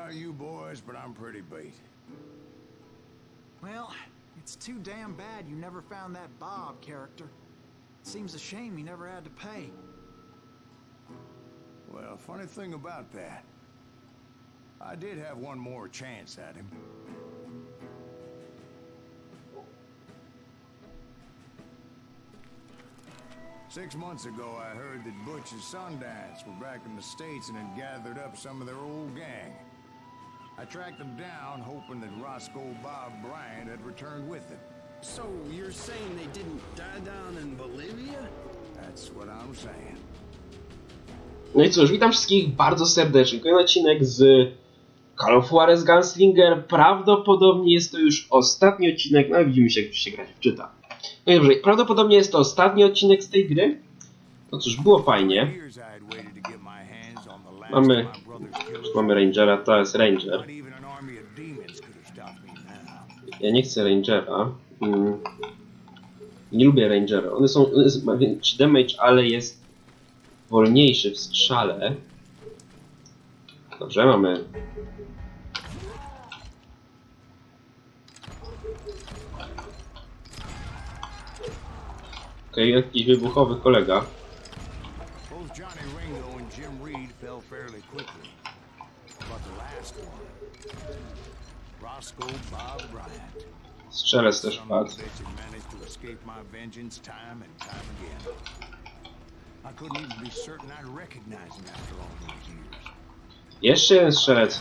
about you boys, but I'm pretty beat. Well, it's too damn bad you never found that Bob character. Seems a shame you never had to pay. Well, funny thing about that, I did have one more chance at him. Six months ago, I heard that Butch and Sundance were back in the States and had gathered up some of their old gang. I tracked them down, hoping that Roscoe Bob Bryant had returned with them. So you're saying they didn't die down in Bolivia? That's what I'm saying. No i cóż, witam wszystkich bardzo serdecznie. Kolejny odcinek z Call of Juarez Gunslinger. Prawdopodobnie jest to już ostatni odcinek. No widzimy się, jak się grać wczyta. No i dobrze, prawdopodobnie jest to ostatni odcinek z tej gry. No cóż, było fajnie. Mamy Rangera, to jest Ranger. Ja nie chcę Rangera. Nie lubię Rangera. One ma większy damage, ale jest wolniejszy w strzale. Dobrze, mamy. Okej, jakiś wybuchowy kolega. Strzelec też padł. Jeszcze jeden strzelec.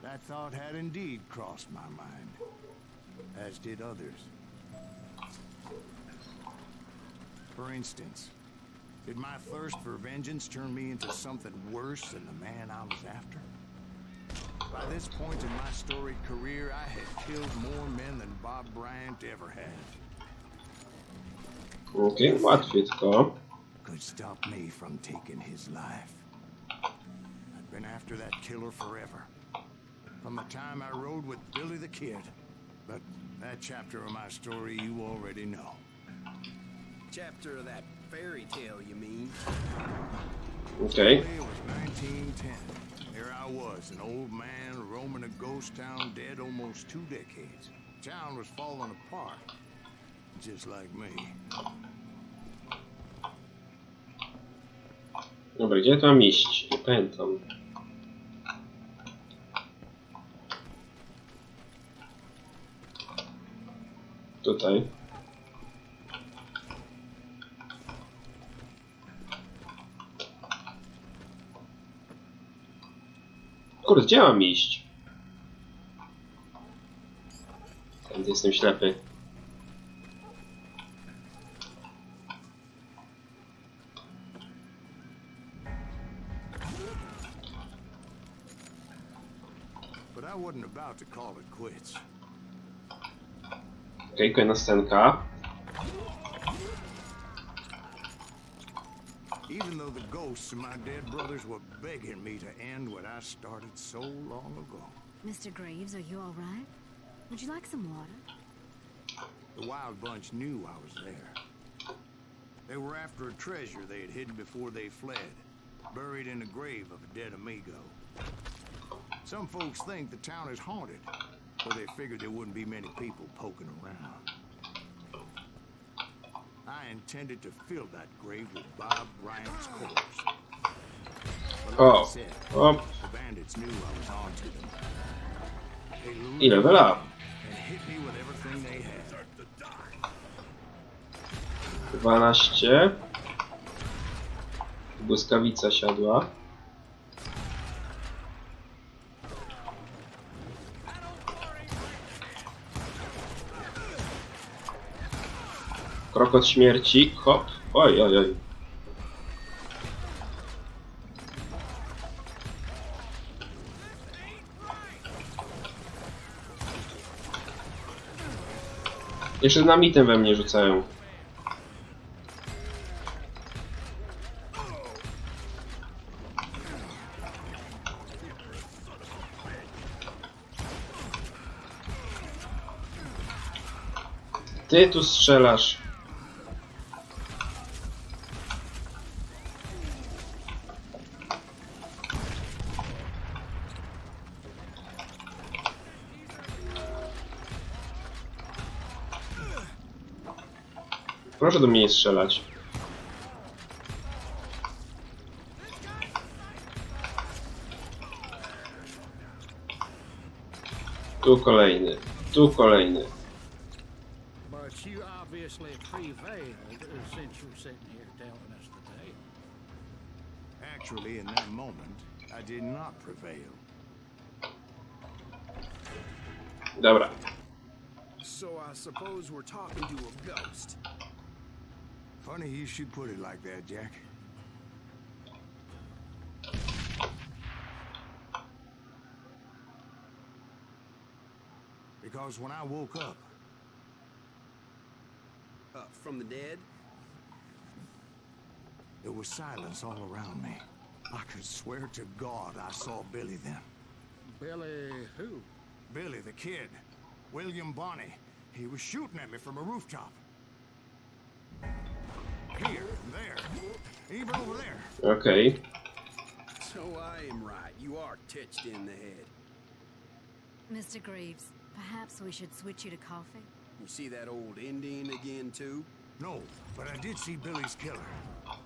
That thought had indeed crossed my mind, as did others. For instance, did my thirst for vengeance turn me into something worse than the man I was after? By this point in my storied career, I had killed more men than Bob Bryant ever had. Okej, łatwiej Could stop me from taking his life. I've been after that killer forever. From the time I rode with Billy the Kid. But that chapter of my story you already know. Chapter of that fairy tale, you mean? Okay. It was 1910. Here I was, an old man roaming a ghost town dead almost 2 decades. Town was falling apart, just like me. Dobra, gdzie tu mam iść? Nie pamiętam. Tutaj. Kurde, gdzie mam iść? Tędy jestem ślepy. But I wasn't about to call it quits. Okej, kolejna scenka. Even though the ghosts of my dead brothers were begging me to end what I started so long ago. Mr. Graves, are you all right? Would you like some water? The Wild Bunch knew I was there. They were after a treasure they had hidden before they fled, buried in the grave of a dead amigo. Some folks think the town is haunted, so they figured there wouldn't be many people poking around. I intended to fill that grave with Bob Bryant's corpse. O, o, The bandits knew I was on to them. They lured i level up. and hit me with everything they had. 12. Błyskawica siadła. Krokot śmierci. Hop. Oj, oj, oj. Jeszcze dynamitem we mnie rzucają. Ty tu strzelasz. Proszę do mnie nie strzelać. Tu kolejny. Tu kolejny. But you obviously prevailed since you're sitting here telling us today. Actually, in that moment, I did not prevail. Dobra. So I suppose we're talking to a ghost. Funny you should put it like that, Jack. Because when I woke up, From the dead? there was silence all around me. I could swear to God I saw Billy then. Billy who? Billy, the kid. William Bonney. He was shooting at me from a rooftop. Here, there, even over there. Okej. So I am right. You are touched in the head. Mr. Greaves, perhaps we should switch you to coffee? You see that old Indian again, too? No, but I did see Billy's killer,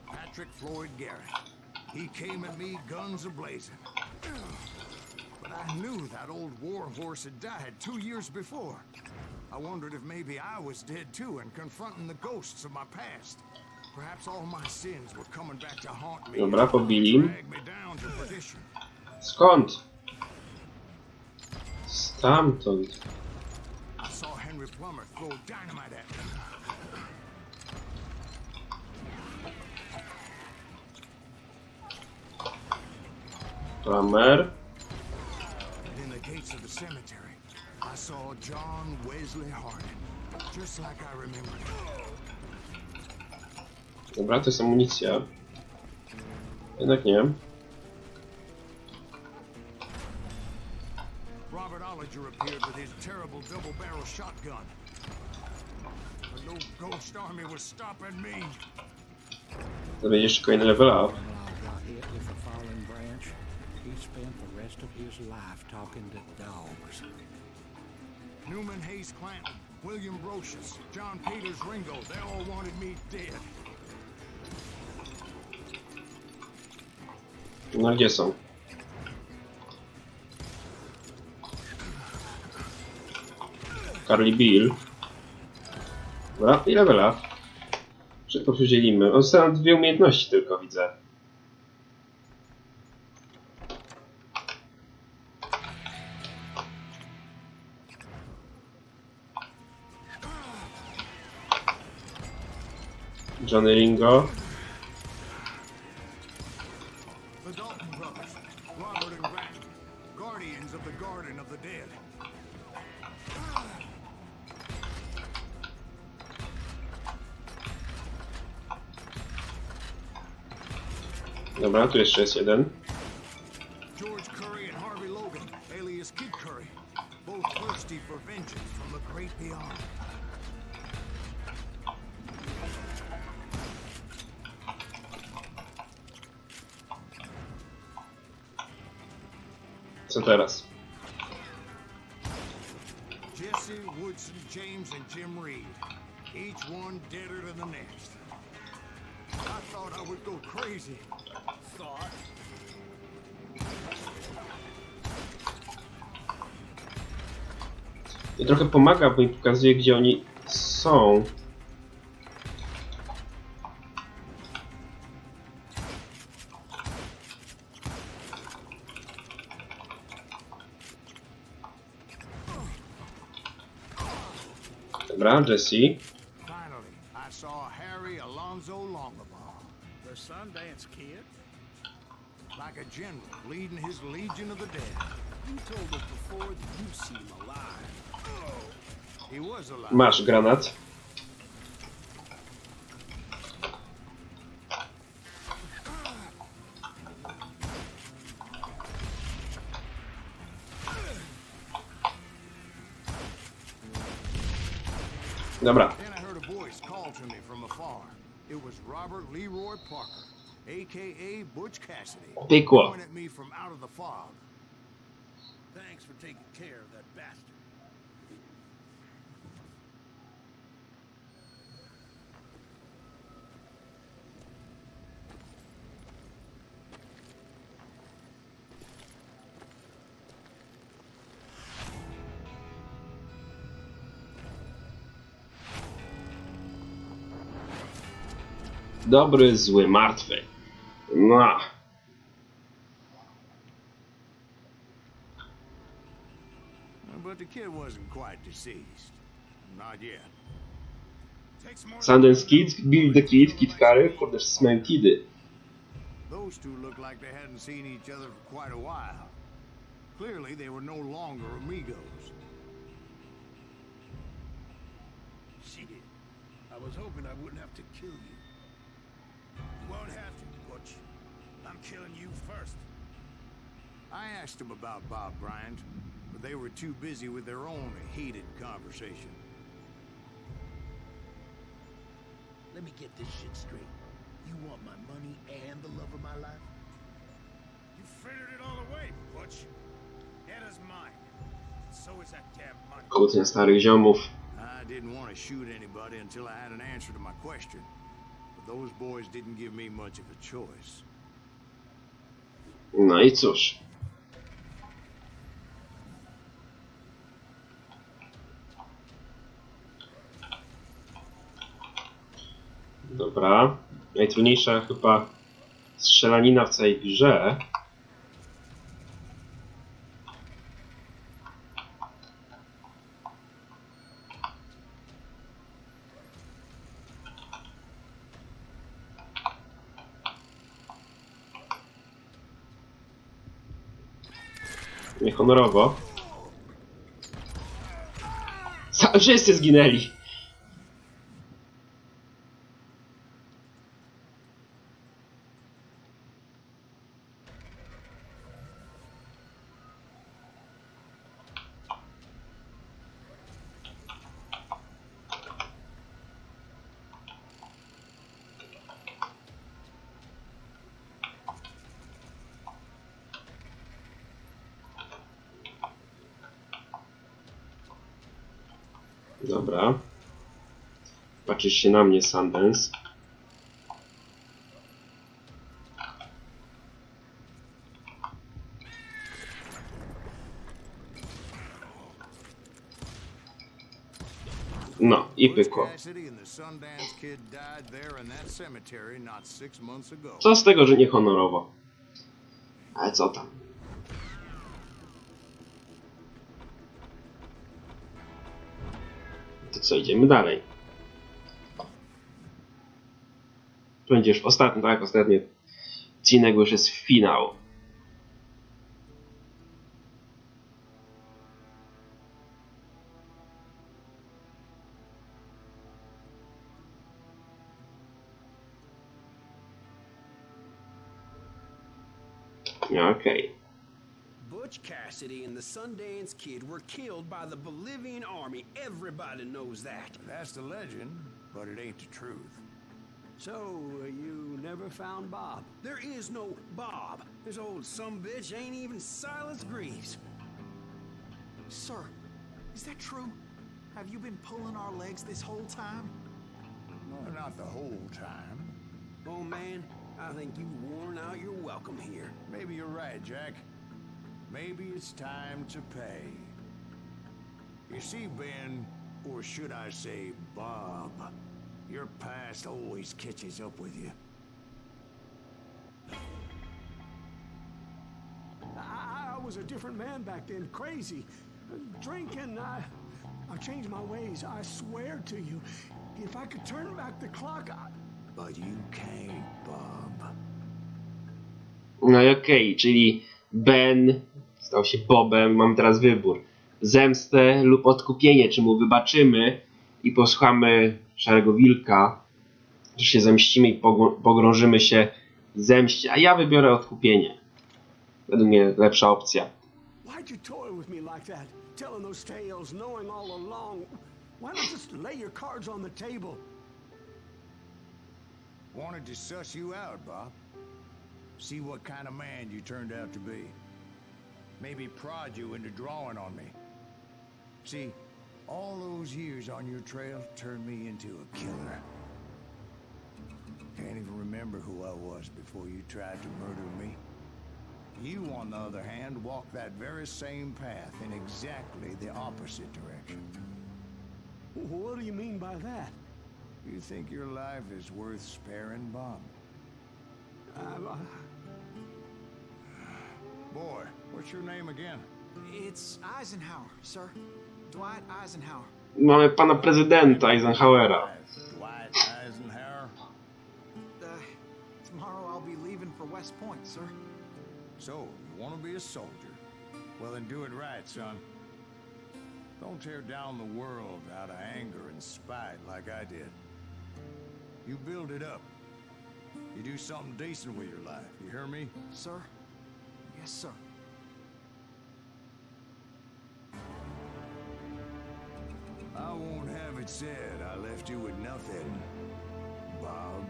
Patrick Floyd Garrett. He came at me guns a-blazing. But I knew that old war horse had died 2 years before. I wondered if maybe I was dead too and confronting the ghosts of my past. Perhaps all my sins were coming back to haunt me. Dobra, pobili. Drag me down to perdition. Skąd? Stamtąd. I saw Henry Plummer throw dynamite at me. Plummer. And in the gates of the cemetery, I saw John Wesley Hardin, just like I remembered him. Dobra, to jest amunicja. Jednak nie. Robert Ollinger appeared with his terrible double-barrel shotgun. But no ghost army was stopping me. To będzie jeszcze kolejny level up. When I got hit with a fallen branch, he spent the rest of his life talking to dogs. Newman Hayes Clanton, William Brocious, John Peters Ringo, they all wanted me dead. No gdzie są? Carly Bill. Dobra, i level up. Szybko przydzielimy. On sam 2 umiejętności tylko widzę. Johnny Ringo. The Dalton brothers, Robert and Grant, guardians of the Garden of the Dead. Dobra, tu jeszcze jest jeden. George Curry and Harvey Logan, alias Kid Curry, both thirsty for vengeance from the great beyond. Co teraz? Jesse, Woodson, James, and Jim Reed, each one deader than the next. I thought I would go crazy. Thought. I trochę pomaga, bo mi pokazuje, gdzie oni są. Dobra, Jesse. Finally, I saw Harry Alonzo Longabaugh, The Sundance Kid? like a general leading his legion of the dead. You told us before that you see him alive. He was alive. Masz granat. Dobra. Then I heard a voice call to me from afar. It was Robert Leroy Parker, a.k.a. Butch Cassidy, Pykło. pointing at me from out of the fog. Thanks for taking care of that bastard. Dobry, zły, martwy. No. But the kid wasn't quite deceased. Not yet. Sundance Kid, Bill the Kid, Kid Curry, kurde, wszyscy mają kidy. Those two looked like they hadn't seen each other for quite a while. Clearly, they were no longer amigos. Shit. I was hoping I wouldn't have to kill you. You won't have to, Butch. I'm killing you first. I asked them about Bob Bryant, but they were too busy with their own heated conversation. Let me get this shit straight. You want my money and the love of my life? You frittered it all away, Butch. Anna's mine. So is that damn money. Kłótnia starych ziomów. I didn't want to shoot anybody until I had an answer to my question. But those boys didn't give me much of a choice. No i cóż. Dobra. Najtrudniejsza chyba strzelanina w całej grze. Niehonorowo. Wszyscy zginęli. Dobra. Patrzysz się na mnie, Sundance. No, i pykło. Co z tego, że nie honorowo? Ale co tam? To co, idziemy dalej. Będziesz ostatni, tak? Ostatni odcinek, bo już jest finał. Okej. Butch Cassidy and the Sundance Kid were killed by the Bolivian army. Everybody knows that. That's the legend, but it ain't the truth. So, you never found Bob? There is no Bob. This old sumbitch ain't even Silas Greaves. Sir, is that true? Have you been pulling our legs this whole time? No, not the whole time. Oh, man, I think you've worn out your welcome here. Maybe you're right, Jack. Maybe it's time to pay. You see, Ben, or should I say Bob, your past always catches up with you. I was a different man back then, crazy. Drinking, I've changed my ways, I swear to you. If I could turn back the clock, But you can't, Bob. No i okej, czyli Ben stał się Bobem, mamy teraz wybór. Zemstę lub odkupienie, czy mu wybaczymy i posłuchamy Szarego Wilka, że się zemścimy i pogrążymy się w zemście, a ja wybiorę odkupienie. Według mnie lepsza opcja. why'd you toy with me like that? Telling those tales, knowing all along. Why not just lay your cards on the table? Wanted to suss you out, Bob. See what kind of man you turned out to be. Maybe prod you into drawing on me. See, all those years on your trail turned me into a killer. Can't even remember who I was before you tried to murder me. You, on the other hand, walked that very same path in exactly the opposite direction. What do you mean by that? You think your life is worth sparing, Bob? Boy, what's your name again? It's Eisenhower, sir. Dwight Eisenhower. Mamy pana prezydenta Eisenhowera. Dwight Eisenhower? Tomorrow I'll be leaving for West Point, sir. So, you want to be a soldier? Well, then do it right, son. Don't tear down the world out of anger and spite like I did. You build it up. You do something decent with your life. You hear me? Sir? Yes, sir. I won't have it said I left you with nothing, Bob.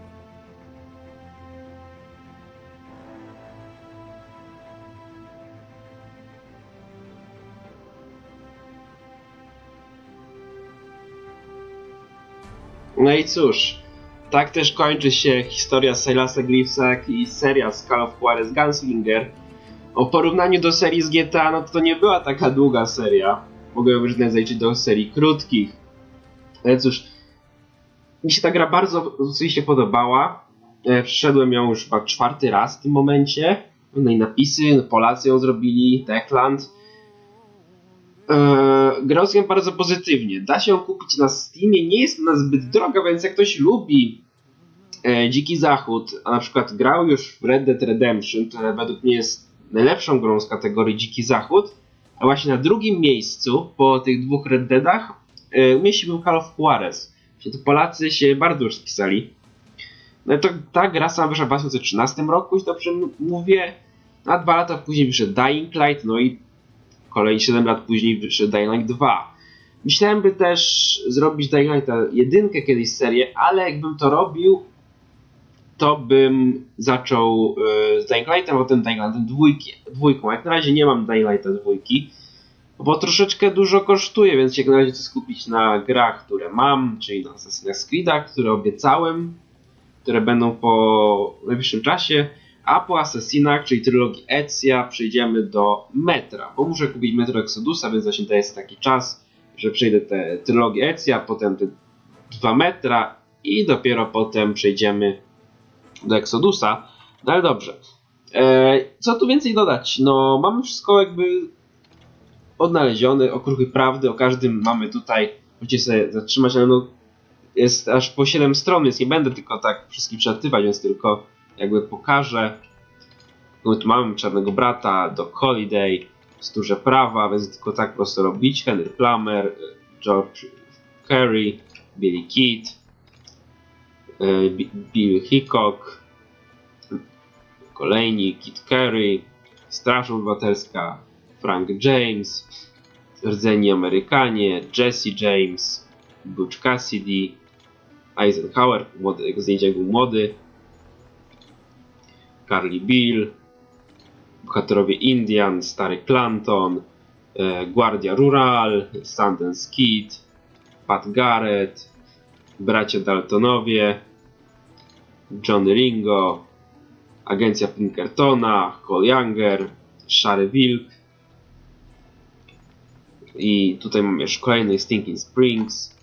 No i cóż, tak też kończy się historia Silasa Greavesa, jak i seria z Call of Juarez Gunslinger. O porównaniu do serii z GTA, no to nie była taka długa seria. Mogę ją wyrównać zaliczyć do serii krótkich. Ale cóż, mi się ta gra bardzo oczywiście podobała. Przeszedłem ją już chyba 4. raz w tym momencie. No i napisy, Polacy ją zrobili, Techland. Gra oceniam bardzo pozytywnie. Da się ją kupić na Steamie, nie jest ona zbyt droga, więc jak ktoś lubi Dziki Zachód, a na przykład grał już w Red Dead Redemption, które według mnie jest najlepszą grą z kategorii Dziki Zachód, a właśnie na drugim miejscu po tych 2 Red Deadach umieściłbym Call of Juarez. To Polacy się bardzo już spisali. No to ta gra sama wyszła w 2013 roku, jeśli dobrze mówię, a 2 lata później wyszedł Dying Light, no i kolejne 7 lat później wyszedł Dying Light 2. Myślałem, by też zrobić Dying Lighta 1 kiedyś serię, ale jakbym to robił, to bym zaczął z Dying Lightem, a potem Dying Lightem 2. Jak na razie nie mam Dying Lighta 2, bo troszeczkę dużo kosztuje, więc jak na razie chcę skupić na grach, które mam, czyli na Assassin's Creedach, które obiecałem, które będą po najbliższym czasie, a po Assassinach, czyli trylogii Ezia, przejdziemy do Metra, bo muszę kupić Metro Exodusa, więc właśnie to jest taki czas, że przejdę te trylogię Ezia, potem te 2 Metra i dopiero potem przejdziemy do Exodusa. No ale dobrze. Co tu więcej dodać? No mamy wszystko jakby odnalezione, okruchy prawdy, o każdym mamy tutaj, możecie sobie zatrzymać, ale no jest aż po 7 stron, więc nie będę tylko tak wszystkich przelatywać, więc tylko jakby pokażę. No tu mamy Czarnego Brata, Doc Holiday, Stróże Prawa, więc tylko tak prosto robić. Henry Plummer, George Carey, Billy Kid, Bill Hickok, kolejni Kid Carey, Straż Obywatelska, Frank James, Rdzeni Amerykanie, Jesse James, Butch Cassidy, Eisenhower, młody, jego zdjęcia był młody, Carly Bill, bohaterowie Indian, Stary Clanton, Guardia Rural, Sundance Kid, Pat Garrett, Bracia Daltonowie, Johnny Ringo, Agencja Pinkertona, Cole Younger, Szary Wilk i tutaj mamy jeszcze kolejny Stinking Springs,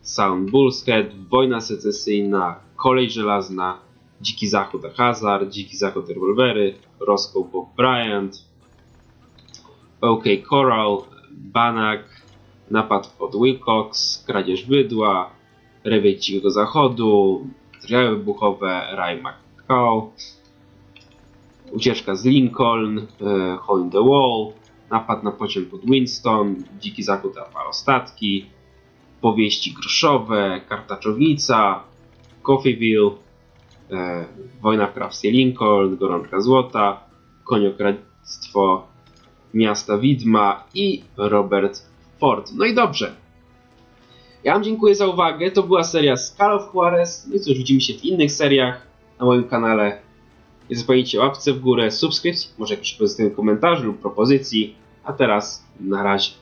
Sound Bullshead, Wojna Secesyjna, Kolej Żelazna, Dziki Zachód Hazard, Dziki Zachód Rewolwery, Roscoe Bob Bryant, OK Coral, Banach, Napad pod Wilcox, Kradzież Bydła, Rewiej Dzikiego Zachodu, Materiały wybuchowe, Ray McCall, Ucieczka z Lincoln, Hole in the Wall, Napad na pociąg pod Winston, Dziki Zachód Aparostatki, Powieści groszowe, Kartaczownica, Coffeeville, Wojna w Królestwie Lincoln, Gorączka Złota, Koniokradztwo, Miasta Widma i Robert Ford. No i dobrze. Ja wam dziękuję za uwagę. To była seria z Call of Juarez. No i cóż, widzimy się w innych seriach na moim kanale. Nie zapomnijcie o łapce w górę, subskrypcji, może jakiś pozytywny komentarz lub propozycji. A teraz na razie.